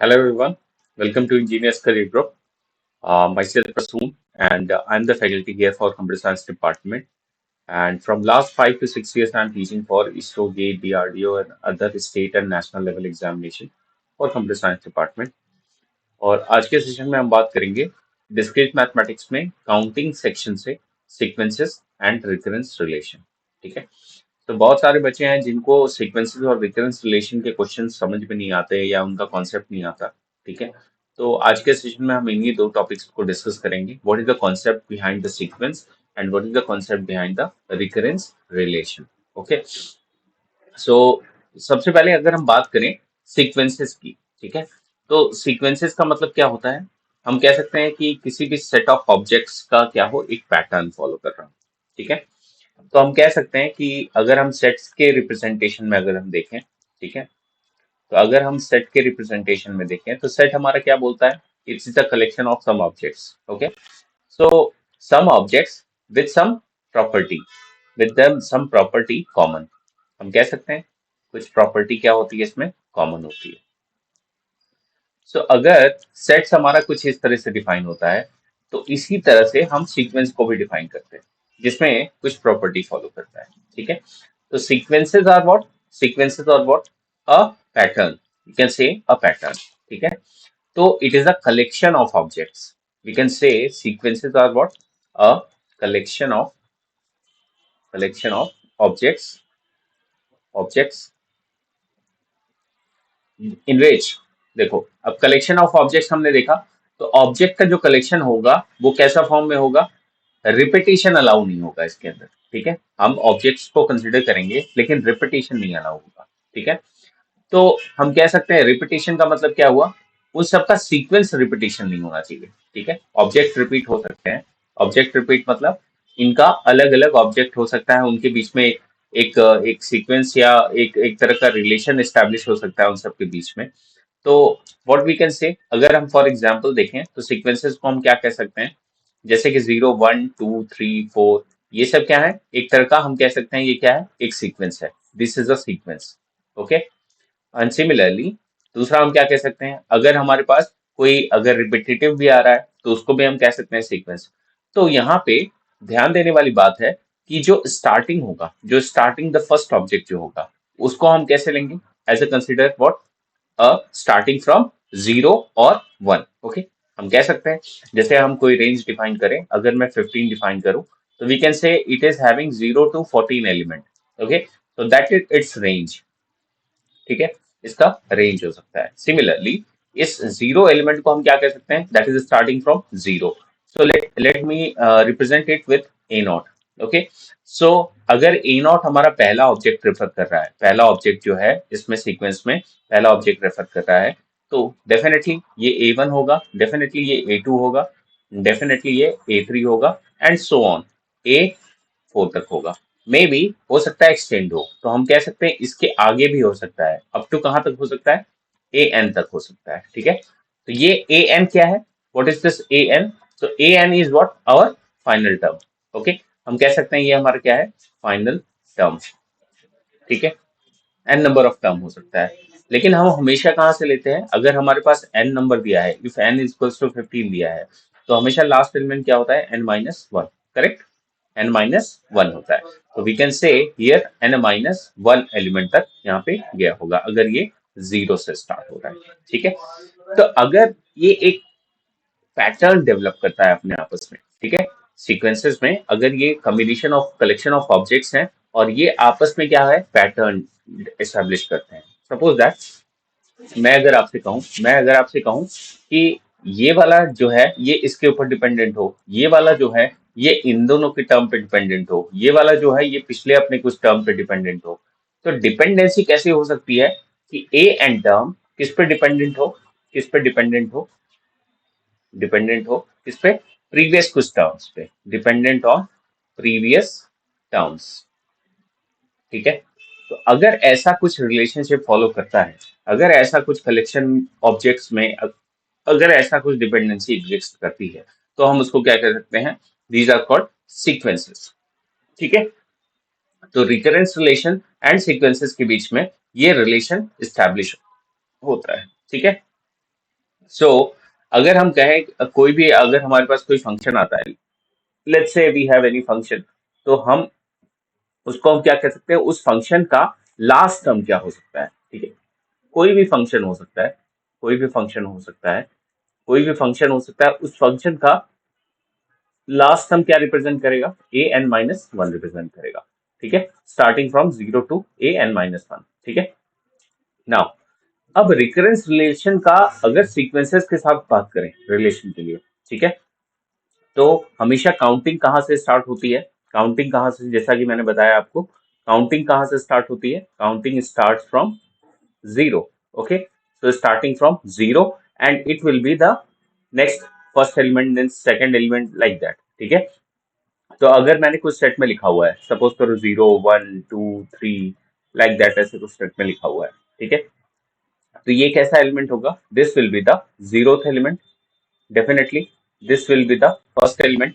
Hello everyone, welcome to Engineers Career Group. Myself Prasoon, and I'm the faculty here for Computer Science Department. And from last 5 to 6 years, I'm teaching for ISRO, GATE, DRDO, and other state and national level examination for Computer Science Department. और आज के session में हम बात करेंगे discrete mathematics में counting section से sequences and recurrence relation. ठीक है, तो बहुत सारे बच्चे हैं जिनको सीक्वेंसेस और रिकरेंस रिलेशन के क्वेश्चन समझ में नहीं आते या उनका कॉन्सेप्ट नहीं आता। ठीक है, तो आज के सेशन में हम इन्हीं दो टॉपिक्स को डिस्कस करेंगे। What is the concept behind the sequence and what is the concept behind the recurrence relation. Okay, so सबसे पहले अगर हम बात करें सीक्वेंसेस की, ठीक है, तो सीक्वेंसेस का मतलब क्या होता है? हम कह सकते हैं कि किसी भी सेट ऑफ ऑब्जेक्ट्स का क्या हो, एक पैटर्न फॉलो कर रहा हो। ठीक है, तो हम कह सकते हैं कि अगर हम सेट्स के रिप्रेजेंटेशन में अगर हम देखें, ठीक है, तो अगर हम सेट के रिप्रेजेंटेशन में देखें तो सेट हमारा क्या बोलता है? It's the collection of some objects. Okay, so some objects with some property, with them some property common. हम कह सकते हैं कुछ प्रॉपर्टी क्या होती है इसमें, कॉमन होती है। सो अगर सेट्स हमारा कुछ इस तरह से डिफाइन होता है, तो इसी तरह से हम सीक्वेंस को भी डिफाइन करते हैं जिसमें कुछ प्रॉपर्टी फॉलो करता है। ठीक है, तो sequences are what? Sequences are what? A pattern, you can say a pattern. ठीक है, तो it is a collection of objects. We can say sequences are what? A collection of objects, objects in which, देखो अब collection of objects हमने देखा, तो object का जो कलेक्शन होगा वो कैसा फॉर्म में होगा? रिपीटेशन अलाउ नहीं होगा इसके अंदर। ठीक है, हम ऑब्जेक्ट्स को कंसिडर करेंगे लेकिन रिपीटेशन नहीं अलाउ होगा। ठीक है, तो हम कह सकते हैं रिपीटेशन का मतलब क्या हुआ? उन सबका सीक्वेंस रिपीटेशन नहीं होना चाहिए। ठीक है, ऑब्जेक्ट रिपीट हो सकते हैं। ऑब्जेक्ट रिपीट मतलब इनका अलग अलग ऑब्जेक्ट हो सकता है, उनके बीच में एक एक सीक्वेंस या एक एक तरह का रिलेशन एस्टेब्लिश हो सकता है उन सबके बीच में। तो व्हाट वी कैन से, अगर हम फॉर एग्जांपल देखें तो सीक्वेंसेस को हम क्या कह सकते हैं? जैसे कि 0 1 2 3 4, ये सब क्या है? एक तरह का हम कह सकते हैं ये क्या है? एक सीक्वेंस है। This is a sequence. Okay, and similarly दूसरा हम क्या कह सकते हैं? अगर हमारे पास कोई अगर रिपीटेटिव भी आ रहा है तो उसको भी हम कह सकते हैं सीक्वेंस। तो यहाँ पे ध्यान देने वाली बात है कि जो स्टार्टिंग होगा, जो स्टार्टिंग द फर्स्ट ऑब्जेक्ट जो होगा, उसको हम कैसे लेंगे? As a consider what? Starting from 0 और 1। ओके, हम कह सकते हैं जैसे हम कोई रेंज डिफाइन करें, अगर मैं 15 डिफाइन करूं तो we can say it is having 0 to 14 element. Okay, तो दैट इज इट्स रेंज। ठीक है, इसका रेंज हो सकता है। सिमिलरली इस जीरो एलिमेंट को हम क्या कह सकते हैं? That is starting from zero. So let let me represent it with a not. Okay, so अगर ए नॉट हमारा पहला ऑब्जेक्ट रेफर कर रहा है, पहला ऑब्जेक्ट जो है इसमें सीक्वेंस में पहला ऑब्जेक्ट रेफर कर रहा है, तो डेफिनेटली ये A1 होगा, डेफिनेटली ये A2 होगा, डेफिनेटली ये A3 होगा, एंड सो ऑन, A4 तक होगा। मे बी हो सकता है एक्सटेंड हो, तो हम कह सकते हैं इसके आगे भी हो सकता है। अप टू कहाँ तक हो सकता है? AN तक हो सकता है। ठीक है, तो ये AN क्या है? What is this AN? तो AN is what? Our final term. Okay, हम कह सकते हैं ये हमारा क्या है? Final term. ठीक है, एन नंबर ऑफ टर्म हो सकता है, लेकिन हम हमेशा कहाँ से लेते हैं? अगर हमारे पास एन नंबर दिया है, इफ एन इक्वल्स टू 15 दिया है, तो हमेशा लास्ट एलिमेंट क्या होता है? n-1। करेक्ट, n-1 होता है। तो we can say here n-1 element तक यहाँ पे गया होगा अगर ये जीरो से स्टार्ट हो रहा है। ठीक है, तो अगर ये एक पैटर्न डेवलप करता है अपने आपस में, ठीक है, सीक्वेंसेस में अगर ये combination of collection of objects हैं और ये आपस में क्या है? पैटर्न एस्टेब्लिश करते हैं। सपोज दैट मैं अगर आपसे कहूं कि ये वाला जो है ये इसके ऊपर डिपेंडेंट हो, ये वाला जो है ये इन दोनों के टर्म पे डिपेंडेंट हो, ये वाला जो है ये पिछले अपने कुछ टर्म पे डिपेंडेंट हो, तो डिपेंडेंसी कैसे हो सकती है कि ए एन टर्म किस पे डिपेंडेंट हो? किस पे डिपेंडेंट हो? डिपेंडेंट हो किस पे? प्रीवियस कुछ टर्म्स पे, डिपेंडेंट ऑन प्रीवियस टर्म्स। ठीक है, तो अगर ऐसा कुछ रिलेशनशिप फॉलो करता है, अगर ऐसा कुछ कलेक्शन ऑब्जेक्ट्स में अगर ऐसा कुछ डिपेंडेंसी एग्जिस्ट करती है, तो हम उसको क्या कह सकते हैं? These are called sequences. ठीक है, तो रिकरेंस रिलेशन एंड सीक्वेंसेस के बीच में ये रिलेशन स्टैब्लिश होता है। ठीक है, सो अगर हम कहें कोई भी, अगर हमारे पास कोई फंक्शन आता है, let's say we have any function, तो हम उसको हम क्या कह सकते हैं, उस फंक्शन का लास्ट टर्म क्या हो सकता है, ठीक है। कोई भी फंक्शन हो सकता है, कोई भी फंक्शन हो सकता है, कोई भी फंक्शन हो सकता है, उस फंक्शन का लास्ट टर्म क्या रिप्रेजेंट करेगा, a n minus one represent करेगा, ठीक है, starting from zero to a n minus one, ठीक है। नाउ अब रिकरेंस रिलेशन का अगर सीक्वेंसेस के साथ बात करें रिलेशन के लिए, ठीक है, तो हमेशा काउंटिंग कहाँ से स्टार्ट होती है, काउंटिंग कहाँ से, जैसा कि मैंने बताया आपको, काउंटिंग कहाँ से स्टार्ट होती है, counting start from zero. Okay, so starting from zero and it will be the next first element then second element like that, ठीक है। तो अगर मैंने कुछ सेट में लिखा हुआ है, सपोज करो 0 1 2 3 लाइक दैट, ऐसे कुछ सेट में लिखा हुआ है, ठीक है, तो ये कैसा एलिमेंट होगा, this will be the zeroth element, definitely this will be the first element,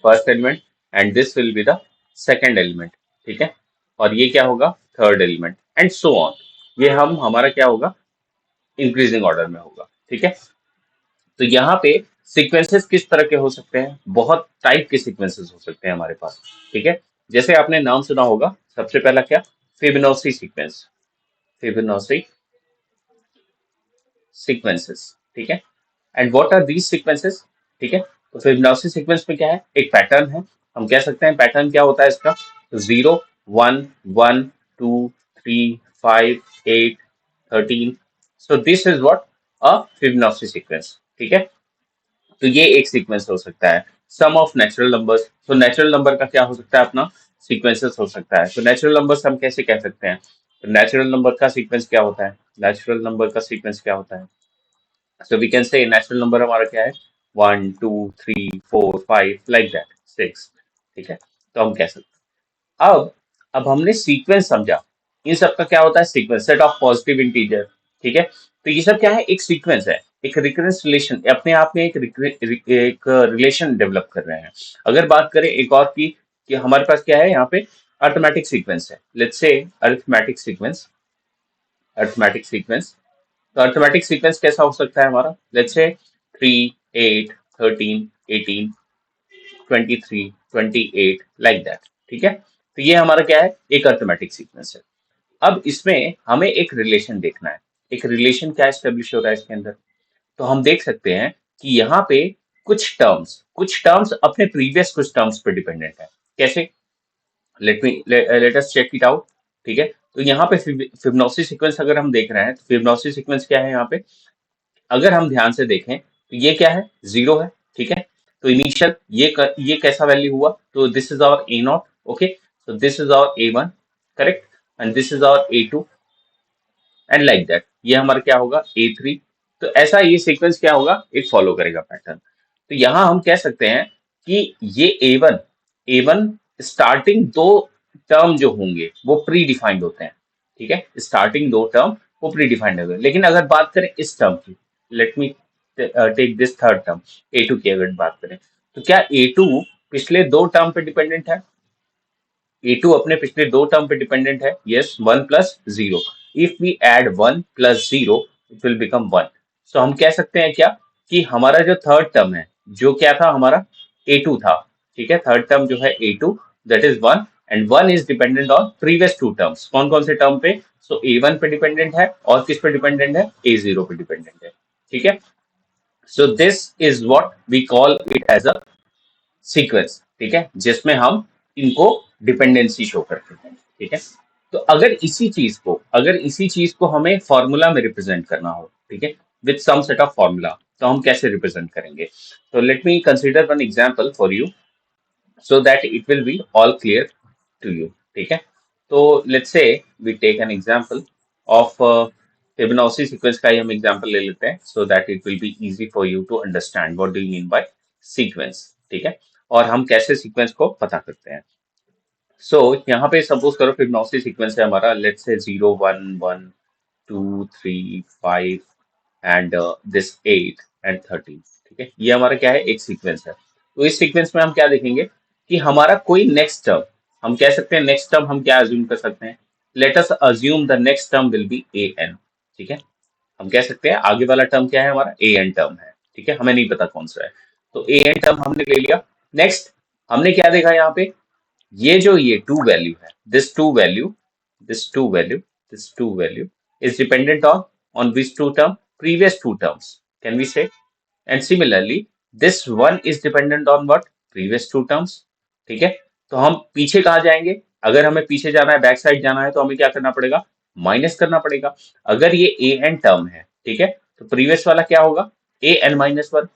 first element, and this will be the second element, ठीक है, और ये क्या होगा, third element, and so on. ये हम हमारा क्या होगा, इंक्रीजिंग ऑर्डर में होगा, ठीक है। तो यहाँ पे सीक्वेंसेस किस तरह के हो सकते हैं, बहुत टाइप के सीक्वेंसेस हो सकते हैं हमारे पास, ठीक है। जैसे आपने नाम सुना होगा, सबसे पहला क्या, फिबोनाची सीक्वेंस, फिबोनाची सीक्वेंसेस, ठीक है। And what are these sequences, ठीक है। तो फिबोनाची सीक्वेंस में क्या है, एक पैटर्न है, हम कह सकते हैं पैटर्न क्या होता है इसका, तो 0 1 1 2 3 5 8 13, सो this is what a Fibonacci sequence, ठीक है। तो ये एक सीक्वेंस हो सकता है। सम ऑफ नेचुरल नंबर्स, तो नेचुरल नंबर का क्या हो सकता है अपना, सीक्वेंसेस हो सकता है। तो नेचुरल नंबर्स हम कैसे कह सकते हैं, तो नेचुरल नंबर का सीक्वेंस क्या होता है, नेचुरल नंबर का सीक्वेंस क्या होता है, so we can say natural number हमारा क्या है, 1 2 3 4 5 लाइक दैट, 6, ठीक है। तो हम कह सकते हैं। अब हमने सीक्वेंस समझा, इन सब का क्या होता है, sequence, set of positive integer, ठीक है। तो ये सब क्या है, एक सीक्वेंस है, एक रिकरेंस रिलेशन, अपने आप में एक रिलेशन डेवलप कर रहे हैं। अगर बात करें एक और की, कि हमारे पास क्या है यहाँ पे, अर्थमेटिक सीक्वेंस है, let's say arithmetic sequence, arithmetic sequence. तो अर्थमेटिक सीक्वेंस कैसा हो सकता है हमारा, लेट्स से 3 8 13 18 23 28 लाइक दैट, ठीक है। तो ये हमारा क्या है, एक अर्थमेटिक सीक्वेंस है। अब इसमें हमें एक रिलेशन देखना है, एक रिलेशन क्या एस्टेब्लिश हो रहा है इसके अंदर, तो हम देख सकते हैं कि यहाँ पे कुछ टर्म्स अपने प्रीवियस कुछ टर्म्स पे डिपेंडेंट है। कैसे, let us check it out, ठीक है। तो यहाँ पे फिबोनाची सीक्वेंस अगर हम देख रहे हैं, तो फिबोनाची सीक्वेंस क्या है यहाँ पे, अगर हम ध्यान से देखें तो ये क्या है, जीरो है, ठीक है। तो इनिशियल ये कैसा वैल्यू हुआ, तो this is our a not, okay, so this is our a1, correct, and this is our a2, and like that, ये हमारा क्या होगा, a3। तो ऐसा ये सीक्वेंस क्या होगा, एक फॉलो करेगा पैटर्न। तो यहाँ हम कह सकते हैं कि ये a1 स्टार्टिंग दो टर्म जो होंगे वो प्री डिफाइंड होते हैं, ठीक है, स्टार्टिंग दो टर्म वो प्री डिफाइंड होंगे। लेकिन अगर बात करें इस टर्म की, let me take this third term, a2 की अगर बात करें, तो क्या a2 पिछले दो टर्म पे डिपेंडेंट है, A2 अपने पिछले दो टर्म पे डिपेंडेंट है, yes, 1 + 0, if we add 1 + 0 it will become 1। So हम कह सकते हैं क्या, कि हमारा जो थर्ड टर्म है, जो क्या था हमारा, A2 था, ठीक है, थर्ड टर्म जो है A2, that is 1, and 1 is dependent on previous two terms, कौन कौन से टर्म पे, सो A1 पे डिपेंडेंट है, और किस पे डिपेंडेंट है, A0 पे डिपेंडेंट है, ठीक है। So this is what we call it as a sequence, ठीक है, जिसमें हम इनको डिपेंडेंसी शो करते हैं, ठीक है। तो अगर इसी चीज को हमें फॉर्मूला में रिप्रेजेंट करना हो, ठीक है, with some set of formula, तो हम कैसे रिप्रेजेंट करेंगे, तो let me consider one example for you, so that it will be all clear to you, ठीक है। तो let's say we take an example of Fibonacci sequence का ही हम example ले लेते हैं, so that it will be easy for you to understand what do you mean by sequence, ठीक है, और हम कैसे सीक्वेंस को पता करते हैं। सो यहाँ पे सपोज करो फिबोनाची सीक्वेंस है हमारा, let's say 0 1 1 2 3 5 and this 8 and 13, ठीक है, ये हमारा क्या है, एक सीक्वेंस है। तो इस सीक्वेंस में हम क्या देखेंगे, कि हमारा कोई नेक्स्ट टर्म, हम कह सकते हैं नेक्स्ट टर्म हम क्या अज्यूम कर सकते हैं, let us assume the next term will be a n, ठीक है। हम कह सकते हैं आगे वाला टर्म क्या है हमारा, ए एन टर्म है, ठीक है, हमें नहीं पता कौन सा है, तो ए एन टर्म हमने ले लिया। नेक्स्ट हमने क्या देखा यहाँ पे, ये टू वैल्यू है, this two value, this two value, this two value is dependent on which two term, previous two terms, can we say, and similarly this one is dependent on what, previous two terms, ठीक है। तो हम पीछे कहाँ जाएंगे, अगर हमें पीछे जाना है, बैक साइड जाना है, तो हमें क्या करना पड़ेगा, माइनस करना पड़ेगा। अगर ये ए एन टर्म है, ठीक है, तो प्रीवियस वाला क्या होगा, a n minus one,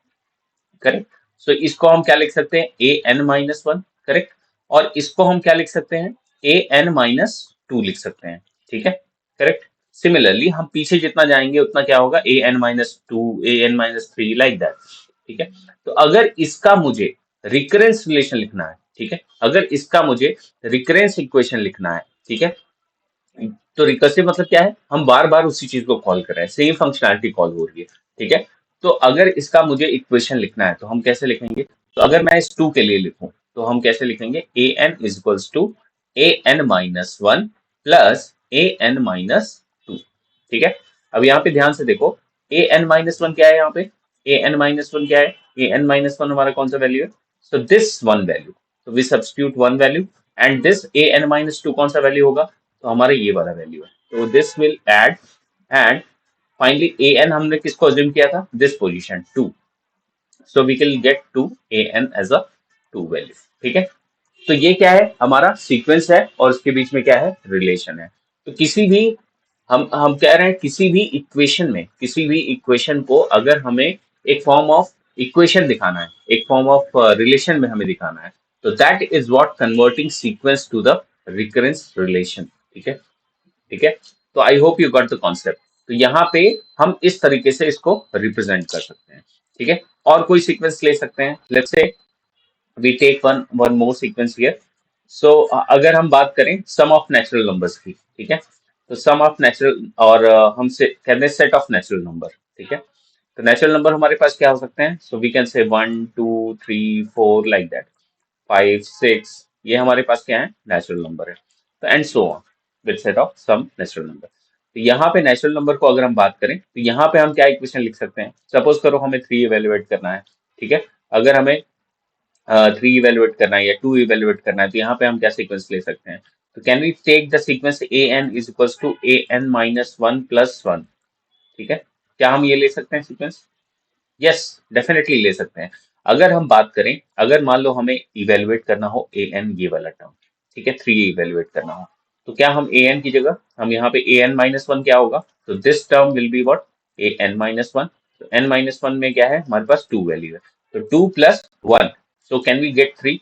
correct. सो इसको हम क्या लिख सकते हैं, ए एन माइनस वन, करेक्ट। और इसको हम क्या लिख सकते हैं, ए एन माइनस टू लिख सकते हैं, ठीक है, करेक्ट। सिमिलरली हम पीछे जितना जाएंगे उतना क्या होगा, a n minus two, a n minus three, like that, ठीक है। तो अगर इसका मुझे रिकरेंस रिलेशन लिखना है, ठीक है, अगर इसका मुझे रिकरेंस इक्वेशन लिखना है, ठीक है, तो रिकर्सिव मतलब क्या है, हम बार बार उसी चीज को कॉल कर रहे हैं, सेम फंक्शनैलिटी कॉल हो रही है, ठीक है। तो अगर इसका मुझे इक्वेशन लिखना है तो हम कैसे लिखेंगे, तो अगर मैं इस टू के लिए लिखूं तो हम कैसे लिखेंगे, a n is equals to a n minus one plus a n minus two, ठीक है। अब यहाँ पे ध्यान से देखो, ए एन माइनस वन क्या है, यहाँ पे ए एन माइनस वन क्या है, ए एन माइनस वन हमारा कौन सा वैल्यू है, सो दिस वन वैल्यू, तो we substitute one value, and this a n minus two कौन सा वैल्यू होगा, तो हमारा ये वाला वैल्यू है, तो this will add, and finally a n हमने किसको अज्यूम किया था, this position two, so we can get to a n as a two value, ठीक है। तो ये क्या है, हमारा सीक्वेंस है और इसके बीच में क्या है, रिलेशन है। तो किसी भी, हम कह रहे हैं किसी भी इक्वेशन में, किसी भी इक्वेशन को अगर हमें एक फॉर्म ऑफ इक्वेशन दिखाना है, एक फॉर्म ऑफ रिलेशन में हमें दिखाना है, तो that is what converting sequence to the recurrence relation, ठीक है, ठीक है। तो I hope you got the concept. तो यहाँ पे हम इस तरीके से इसको रिप्रेजेंट कर सकते हैं, ठीक है। और कोई सीक्वेंस ले सकते हैं, let's say we take one more sequence here. So अगर हम बात करें सम ऑफ नेचुरल नंबर्स की, ठीक है, तो सम ऑफ नेचुरल, और हम से कहते हैं सेट ऑफ नेचुरल नंबर, ठीक है। तो नेचुरल नंबर हमारे पास क्या हो सकते हैं, so we can say one two three four, like that, five six, ये हमारे पास क्या है, नेचुरल नंबर है। तो and so on with set of some natural number. तो यहाँ पे नेचुरल नंबर को अगर हम बात करें तो यहाँ पे हम क्या इक्वेशन लिख सकते हैं, सपोज करो हमें थ्री इवेल्युएट करना है, ठीक है। अगर हमें थ्री इवेल्युएट करना है या टू इवेल्युएट करना है, तो यहाँ पे हम क्या सीक्वेंस ले सकते हैं, तो can we take the sequence a n is equals to a n minus one plus one, ठीक है। क्या हम ये ले सकते हैं सीक्वेंस, यस, डेफिनेटली ले सकते हैं। अगर हम बात करें, अगर मान लो हमें इवेलुएट करना हो ए एन ये वाला टर्म, ठीक है, थ्री इवेलुएट करना हो, तो क्या हम ए एन की जगह हम यहाँ पे ए एन माइनस वन क्या होगा, तो this term will be what, a n minus one. तो एन माइनस वन में क्या है, हमारे पास टू वैल्यू है, तो two plus one, so can we get three,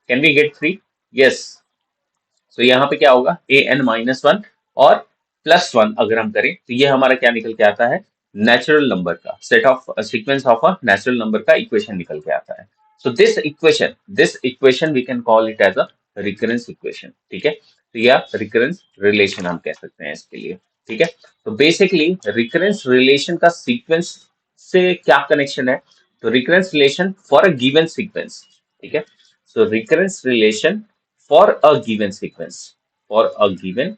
can we get three, yes. So यहाँ पे क्या होगा, ए एन माइनस वन और प्लस वन अगर हम करें तो ये हमारा क्या निकल के आता है, नेचुरल नंबर का set of sequence of a natural number का इक्वेशन निकल के आता है। So this equation we can call it as a recurrence equation, ठीक है। तो या रिकरेंस रिलेशन हम कह सकते हैं इसके लिए, ठीक है। तो बेसिकली रिकरेंस रिलेशन का सीक्वेंस से क्या कनेक्शन है, तो recurrence relation for a given sequence, ठीक है। So recurrence relation for a given sequence, for a given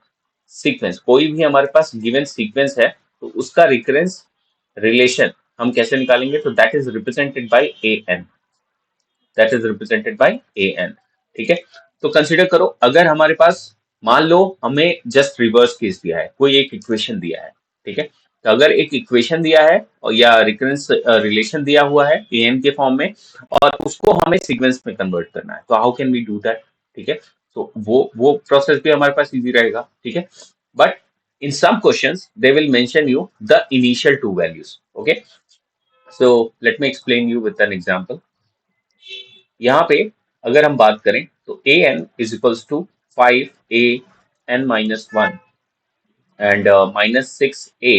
sequence, कोई भी हमारे पास गिवन सीक्वेंस है तो उसका रिकरेंस रिलेशन हम कैसे निकालेंगे, तो that is represented by a n, that is represented by a n, ठीक है। तो कंसिडर करो, अगर हमारे पास मान लो हमें जस्ट रिवर्स केस दिया है, कोई एक इक्वेशन दिया है, ठीक है। तो अगर एक इक्वेशन दिया है और या रिकरेंस रिलेशन दिया हुआ है ए एन के फॉर्म में, और उसको हमें सीक्वेंस में कन्वर्ट करना है, तो how can we do that, ठीक है। तो वो प्रोसेस भी हमारे पास इजी रहेगा, ठीक है। But in some questions they will mention you the initial two values, okay, so let me explain you with an example। यहाँ पे अगर हम बात करें तो a n is equals to five a n minus one and minus six a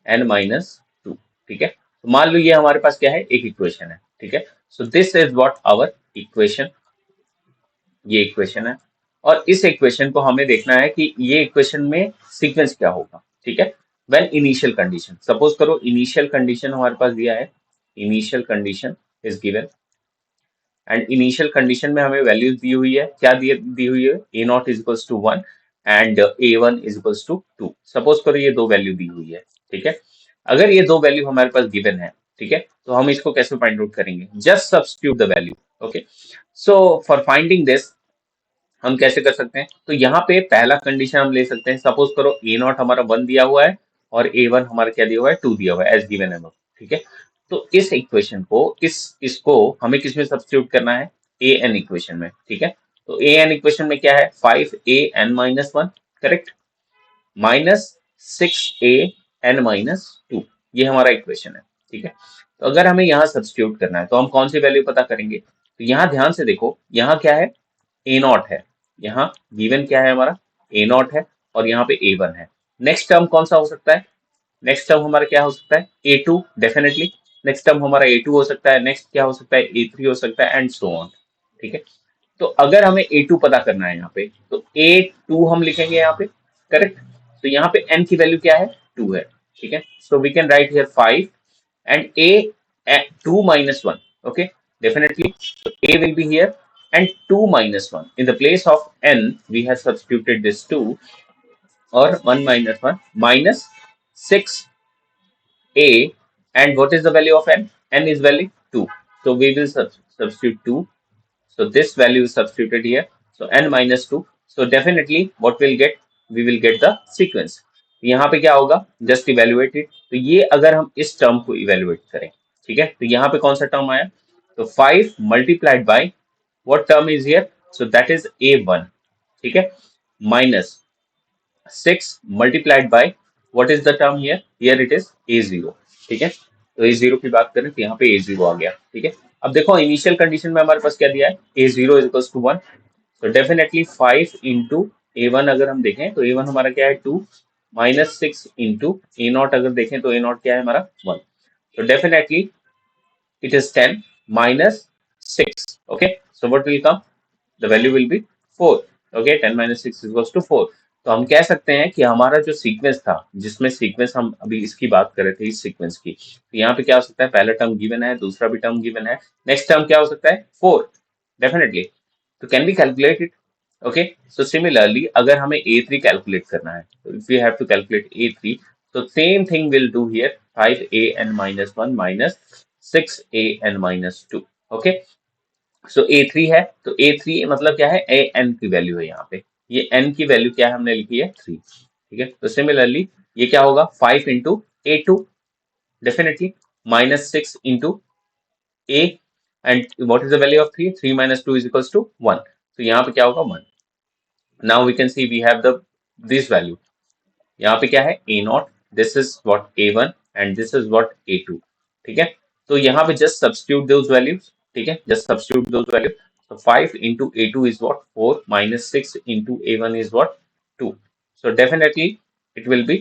n minus two, ठीक है। तो मान लो ये हमारे पास क्या है, एक इक्वेशन है, ठीक है। So this is what our equation, ये इक्वेशन है। और इस इक्वेशन को हमें देखना है कि ये इक्वेशन में सीक्वेंस क्या होगा, ठीक है। व्हेन इनिशियल कंडीशन, सपोज करो इनिशियल कंडीशन हमारे पास दिया है, initial condition is given, and initial condition में हमें वैल्यूज दी हुई है, क्या दी हुई है, a naught is equals to one and a one is equals to two, suppose करो ये दो वैल्यू दी हुई है, ठीक है। अगर ये दो वैल्यू हमारे पास गिवन है, ठीक है, तो हम इसको कैसे फाइंड आउट करेंगे? Just substitute the value. Okay, so for finding this हम कैसे कर सकते हैं? तो यहाँ पे पहला कंडीशन हम ले सकते हैं, सपोज करो ए नॉट हमारा 1 दिया हुआ है और ए वन हमारा क्या दिया हुआ है? 2 दिया हुआ है एज गिवन है, ठीक है। तो इस इक्वेशन को इसको हमें किस में सब्स्टिट्यूट करना है? ए एन इक्वेशन में, ठीक है। तो ए एन इक्वेशन में क्या है? 5a n-1, correct, minus 6a n-2, ये हमारा इक्वेशन है, ठीक है। तो अगर हमें यहाँ सब्स्टिट्यूट करना है तो हम कौन सी वैल्यू पता करेंगे? तो यहाँ ध्यान से देखो, यहाँ क्या है? ए नॉट है, यहाँ गिवन क्या है हमारा? ए नॉट है, और यहाँ पे ए वन है। नेक्स्ट टर्म कौन सा हो सकता है? नेक्स्ट टर्म हमारा क्या हो सकता है? ए टू, डेफिनेटली। नेक्स्ट टर्म हमारा ए टू हो सकता है, नेक्स्ट क्या हो सकता है? ए थ्री हो सकता है, एंड सो ऑन, ठीक है। तो अगर हमें ए टू पता करना है यहाँ पे, तो ए टू हम लिखेंगे यहाँ पे, करेक्ट। तो यहाँ पे एन की वैल्यू क्या है? 2 है, ठीक है। So we can write here 5 and a 2 minus 1, okay, definitely. So a will be here and 2 minus 1, in the place of n we have substituted this 2, or 1 minus 1 minus 6a, and what is the value of n is value 2, so we will substitute 2. So this value is substituted here. So n minus 2. So definitely what we'll get? We will get the sequence. यहाँ पे क्या होगा? Just evaluate it. तो ये अगर हम इस term को इवेल्युएट करें, ठीक है, तो यहाँ पे कौन सा टर्म आया? तो 5 multiplied by what term is here? So that is a1, ठीक है, minus 6 multiplied by what is the term here? Here it is a0, ठीक है। तो a0 की बात करें तो यहाँ पे a0 आ गया, ठीक है। अब देखो इनिशियल कंडीशन में हमारे पास क्या दिया है? a0 is equals to 1, तो डेफिनेटली 5 इंटू a1 अगर हम देखें तो a1 हमारा क्या है? 2, माइनस 6 इंटू ए नॉट अगर देखें तो ए नॉट क्या है हमारा? 1, तो definitely it is 10 minus 6, okay, so what will come? The value will be 4, okay, 10 minus 6 is equals to 4. तो हम कह सकते हैं कि हमारा जो सीक्वेंस था, जिसमें सीक्वेंस हम अभी इसकी बात कर रहे थे, इस सीक्वेंस की, तो यहाँ पे क्या हो सकता है? पहला टर्म गिवन है, दूसरा भी टर्म गिवन है, नेक्स्ट टर्म क्या हो सकता है? 4, डेफिनेटली। तो can we calculate it? Okay, so similarly अगर हमें a3 कैलकुलेट करना है, तो if we have to calculate a3, तो same thing will do here, 5a n-1 minus 6a n-2, okay. So a3 है, तो a3 मतलब क्या है? an की वैल्यू है यहाँ पे, ये n की वैल्यू क्या है? हमने लिखी है 3, ठीक है। तो सिमिलरली ये क्या होगा? 5 into a2, definitely, minus 6 into a, and what is the value of 3? 3 minus 2 is equals to 1, तो यहाँ पे क्या होगा? 1. Now we can see we have the this value, यहाँ पे क्या है? a not, this is what a1, and this is what a2, ठीक है। तो यहाँ पे जस्ट सब्स्टिट्यूट दोज वैल्यूज, ठीक है, just substitute those values. so 5 into a2 is what? 4, minus 6 into a1 is what? 2, so definitely it will be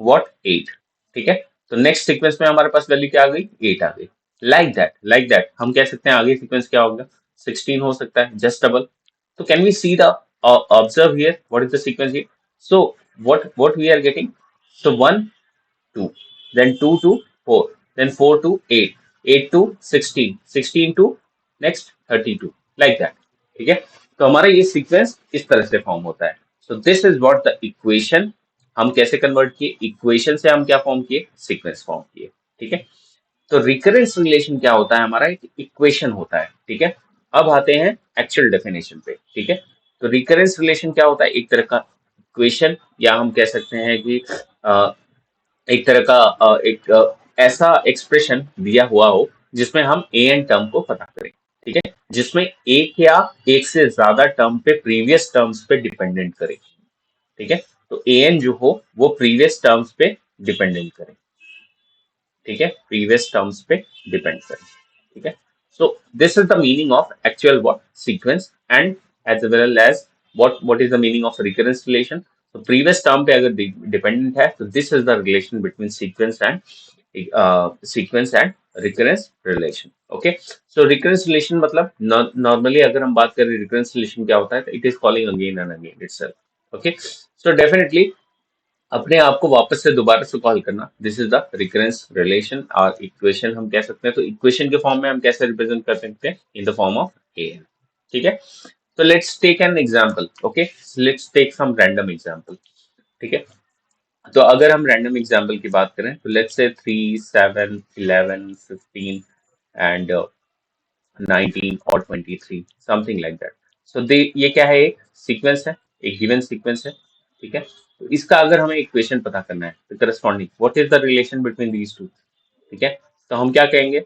what? 8, ठीक है। तो नेक्स्ट सीक्वेंस में हमारे पास वैल्यू क्या आ गई? 8 आ गई। लाइक दैट हम कह सकते हैं आगे सीक्वेंस क्या होगा? 16 हो सकता है, just double. So can we see the observe here? What is the sequence here? So what we are getting? So 1 2, then 2 to 4, then 4 to 8, 8 to 16, 16 to next 32, like that, ठीक है। तो हमारा ये सीक्वेंस इस तरह से फॉर्म होता है। So this is what the equation, हम कैसे कन्वर्ट किए? इक्वेशन से हम क्या फॉर्म किए? सीक्वेंस फॉर्म किए, ठीक है। तो रिकरेंस रिलेशन क्या होता है? हमारा एक इक्वेशन होता है, ठीक है। अब आते हैं एक्चुअल डेफिनेशन पे, ठीक है। तो रिकरेंस रिलेशन क्या होता है? एक तरह का इक्वेशन, या हम कह सकते हैं कि एक तरह का ऐसा एक्सप्रेशन दिया हुआ हो जिसमें हम ए एन टर्म को पता करें, ठीक है, जिसमें एक या एक से ज्यादा टर्म पे प्रीवियस टर्म्स पे डिपेंडेंट करे, ठीक है। तो ए एन जो हो वो प्रीवियस टर्म्स पे डिपेंडेंट करे, ठीक है, प्रीवियस टर्म्स पे डिपेंड करें, ठीक है। So this is the meaning of actual what? Sequence, and as well as what is the meaning of recurrence relation. तो प्रीवियस टर्म पे अगर डिपेंडेंट है तो this is the relation between sequence and recurrence relation, okay. So recurrence relation मतलब normally अगर हम बात करें रिकरेंस रिलेशन क्या होता है, तो it is calling again and again itself, okay. So definitely अपने आप को वापस से दोबारा से कॉल करना, this is the recurrence relation और इक्वेशन हम कह सकते हैं। तो इक्वेशन के फॉर्म में हम कैसे रिप्रेजेंट कर सकते हैं? In the form of a n, ठीक है। तो let's take an example, okay, let's take some random example, ठीक है। तो अगर हम रैंडम एग्जाम्पल की बात करें तो लेट्स से 3, 7, 11, 15 एंड 19 और 23 समथिंग लाइक दैट। सो दे ये क्या है, एक सीक्वेंस है, एक गिवन सीक्वेंस है, ठीक है। तो इसका अगर हमें इक्वेशन पता करना है तो corresponding what is the relation between these two, ठीक है। तो हम क्या कहेंगे,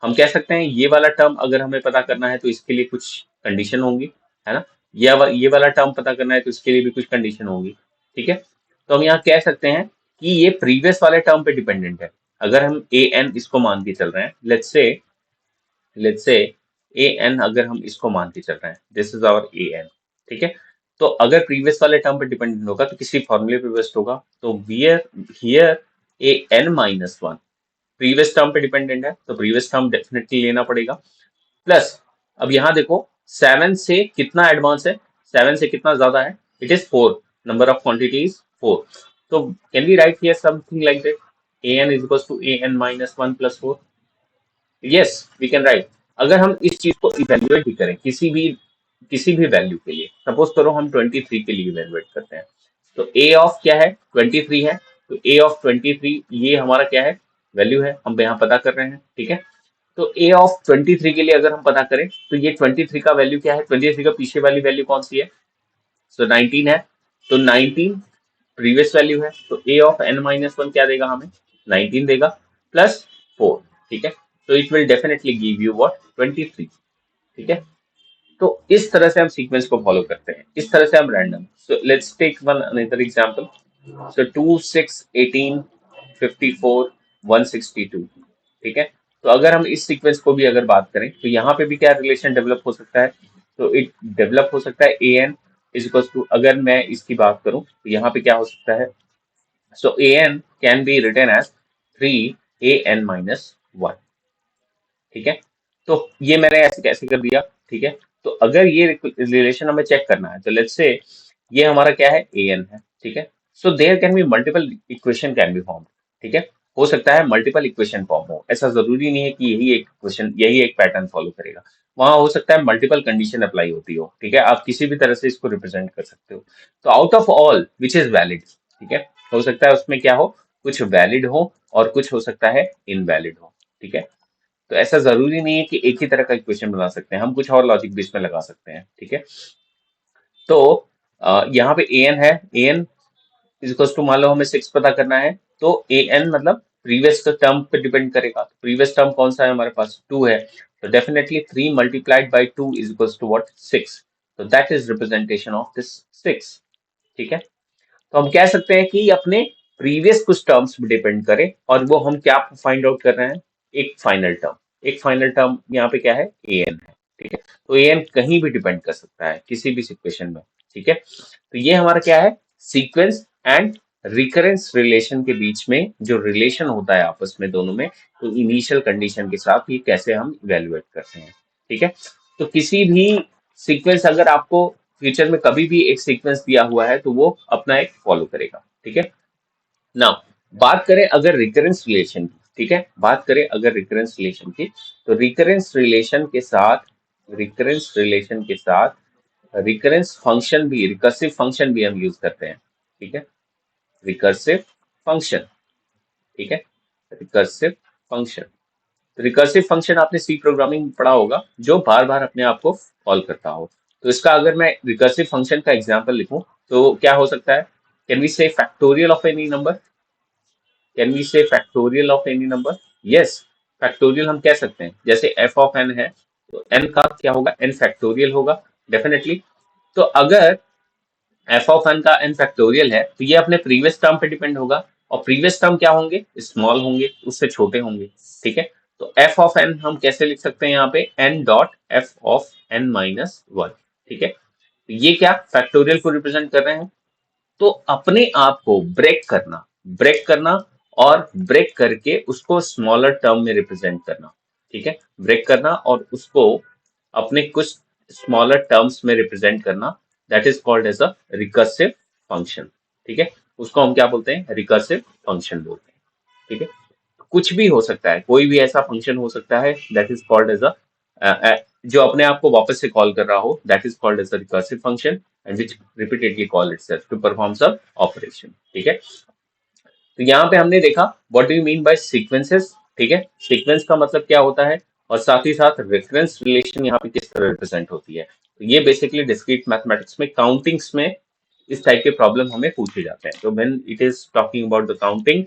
हम कह सकते हैं ये वाला टर्म अगर हमें पता करना है तो इसके लिए कुछ कंडीशन होंगी, है ना। ये वाला टर्म पता करना है तो इसके लिए भी कुछ कंडीशन होंगी, ठीक है। तो हम यहाँ कह सकते हैं कि ये प्रीवियस वाले टर्म पे डिपेंडेंट है। अगर हम ए एन इसको मान के चल रहे हैं, लेट्स से ए एन अगर हम इसको मान के चल रहे हैं, this is our a n, ठीक है। तो अगर प्रीवियस वाले टर्म पे डिपेंडेंट होगा तो किसी फॉर्मूले पे बेस्ड होगा, तो we're here a n minus one previous term पे डिपेंडेंट है तो प्रीवियस टर्म डेफिनेटली लेना पड़ेगा। प्लस अब यहाँ देखो 7 से कितना एडवांस है, 7 से कितना ज्यादा है, it is 4, number of quantity is 4। तो can we write here something like that, a n is equal to a n minus one plus 4। Yes we can write. अगर हम इस चीज को इवेल्युएट भी करें किसी भी वैल्यू के लिए, सपोज करो हम 23 के लिए इवेल्युएट करते हैं, तो ए ऑफ क्या है, 23 है। तो ए ऑफ 23 ये हमारा क्या है, वैल्यू है, हम यहाँ पता कर रहे हैं, ठीक है। तो ए ऑफ 23 के लिए अगर हम पता करें तो ये 23 का वैल्यू क्या है, 23 का पीछे वाली वैल्यू कौन सी है, सो 19 है। तो 19 प्रीवियस वैल्यू है, तो ए ऑफ एन माइनस वन क्या देगा हमें, 19 देगा प्लस 4, ठीक है। तो it will definitely give you what, 23, ठीक है। तो इस तरह से हम सीक्वेंस को फॉलो करते हैं, इस तरह से हम random. So let's take one another example. So 2, 6, 18, 54, 162, ठीक है। तो अगर हम इस सीक्वेंस को भी अगर बात करें तो यहाँ पे भी क्या रिलेशन डेवलप हो सकता है, तो इट डेवलप हो सकता है ए एन इज इक्वल टू, अगर मैं इसकी बात करूं तो यहाँ पे क्या हो सकता है, so a n can be written as 3 a n - 1, ठीक है। तो ये मैंने ऐसे कैसे कर दिया, ठीक है। तो अगर ये रिलेशन हमें चेक करना है तो लेट्स से ये हमारा क्या है, ए एन है, ठीक है। So there can be multiple equation can be form, ठीक है। हो सकता है मल्टीपल इक्वेशन फॉर्म हो, ऐसा जरूरी नहीं है कि यही एक पैटर्न फॉलो करेगा। वहां हो सकता है मल्टीपल कंडीशन अप्लाई होती हो, ठीक है। आप किसी भी तरह से इसको रिप्रेजेंट कर सकते हो। तो out of all which is valid, ठीक है। हो सकता है उसमें क्या हो, कुछ वैलिड हो और कुछ हो सकता है इनवैलिड हो, ठीक है। तो ऐसा जरूरी नहीं है कि एक ही तरह का इक्वेशन बना सकते हैं, हम कुछ और लॉजिक भी इसमें लगा सकते हैं, ठीक है। तो यहाँ पे ए एन है, ए एन इज टू, मान लो हमें 6 पता करना है, तो ए एन मतलब प्रीवियस टर्म पे डिपेंड करेगा। प्रीवियस टर्म कौन सा है हमारे पास, 2 है। तो definitely 3 multiplied by 2 is equal to what, 6। तो that is representation of this 6, ठीक है। तो हम कह सकते हैं कि अपने प्रीवियस कुछ टर्म्स पे डिपेंड करे, और वो हम क्या फाइंड आउट कर रहे हैं, एक फाइनल टर्म यहाँ पे क्या है, ए एन है, ठीक है। तो ए एन कहीं भी डिपेंड कर सकता है किसी भी सिचुएशन में, ठीक है। तो ये हमारा क्या है, सीक्वेंस एंड रिकरेंस रिलेशन के बीच में जो रिलेशन होता है आपस में दोनों में, तो इनिशियल कंडीशन के साथ ये कैसे हम इवेल्युएट करते हैं, ठीक है। तो किसी भी सीक्वेंस अगर आपको फ्यूचर में कभी भी एक सीक्वेंस दिया हुआ है तो वो अपना एक फॉलो करेगा, ठीक है। नाउ बात करें अगर रिकरेंस रिलेशन की, ठीक है, बात करें अगर रिकरेंस रिलेशन की, तो रिकरेंस रिलेशन के साथ रिकर्सिव फंक्शन भी हम यूज करते हैं, ठीक है। रिकर्सिव फंक्शन, ठीक है, रिकर्सिव फंक्शन। तो रिकर्सिव फंक्शन आपने सी प्रोग्रामिंग में पढ़ा होगा, जो बार बार अपने आप को कॉल करता हो। तो इसका अगर मैं रिकर्सिव फंक्शन का एग्जांपल लिखूं तो क्या हो सकता है, can we say factorial of any number, can we say factorial of any number, yes. Factorial हम कह सकते हैं, जैसे एफ ऑफ एन है तो एन का क्या होगा, एन फैक्टोरियल होगा डेफिनेटली। तो अगर एफ ऑफ एन का एन फैक्टोरियल है तो ये अपने प्रीवियस टर्म पे डिपेंड होगा, और प्रीवियस टर्म क्या होंगे, स्मॉल होंगे, उससे छोटे होंगे, ठीक है। तो एफ ऑफ एन हम कैसे लिख सकते हैं यहाँ पे, n dot f of n minus one, ठीक है। तो ये क्या फैक्टोरियल को रिप्रेजेंट कर रहे हैं। तो अपने आप को ब्रेक करना और ब्रेक करके उसको स्मॉलर टर्म में रिप्रेजेंट करना, ठीक है। ब्रेक करना और उसको अपने कुछ स्मॉलर टर्म्स में रिप्रेजेंट करना, that is called as a recursive function, ठीक है। उसको हम क्या बोलते हैं, रिकर्सिव फंक्शन बोलते हैं, ठीक है। कुछ भी हो सकता है, कोई भी ऐसा फंक्शन हो सकता है that is called as a जो अपने आप को वापस से कॉल कर रहा हो, that is called as a recursive function and which repeatedly call itself to perform some operation, ठीक है। तो यहाँ पे हमने देखा what do you mean by sequences, ठीक है, सीक्वेंस का मतलब क्या होता है, और साथ ही साथ रेफरेंस रिलेशन यहाँ पे किस तरह रिप्रेजेंट होती है। तो ये बेसिकली डिस्क्रीट मैथमेटिक्स में काउंटिंग्स में इस टाइप के प्रॉब्लम हमें पूछे जाते हैं। तो when it is talking about the counting,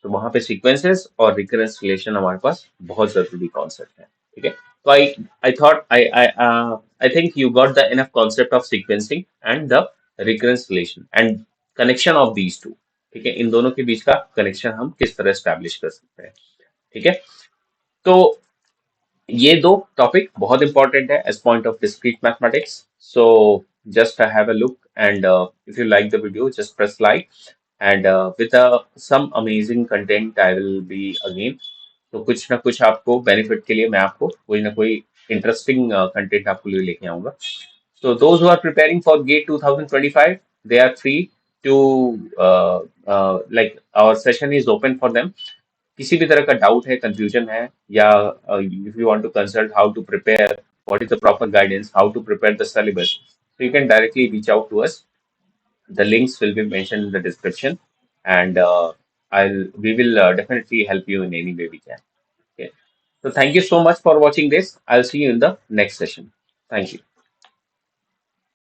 तो वहां पे सीक्वेंसेस और रिकरेंस रिलेशन हमारे पास बहुत जरूरी कॉन्सेप्ट है, ठीक है। तो I thought I think you got the enough concept of sequencing and the recurrence relation and connection of these two, ठीक है, इन दोनों के बीच का कनेक्शन हम किस तरह स्टैब्लिश कर सकते हैं, ठीक है। तो ये दो टॉपिक बहुत इंपॉर्टेंट है as point of discrete mathematics. So just have a look and if you like the video just press like and with some amazing content I will be again। तो कुछ ना कुछ आपको बेनिफिट के लिए मैं आपको कोई ना कोई इंटरेस्टिंग कंटेंट आपको लिए लेके आऊंगा। So those who are preparing for GATE 2025, they are free to like our session is open for them। किसी भी तरह का डाउट है, कंफ्यूजन है, या if you want to consult how to prepare, what is the proper guidance, how to prepare the syllabus, so you can directly reach out to us। The links will be mentioned in the description, and we will definitely help you in any way we can. Okay. So thank you so much for watching this. I'll see you in the next session. Thank you.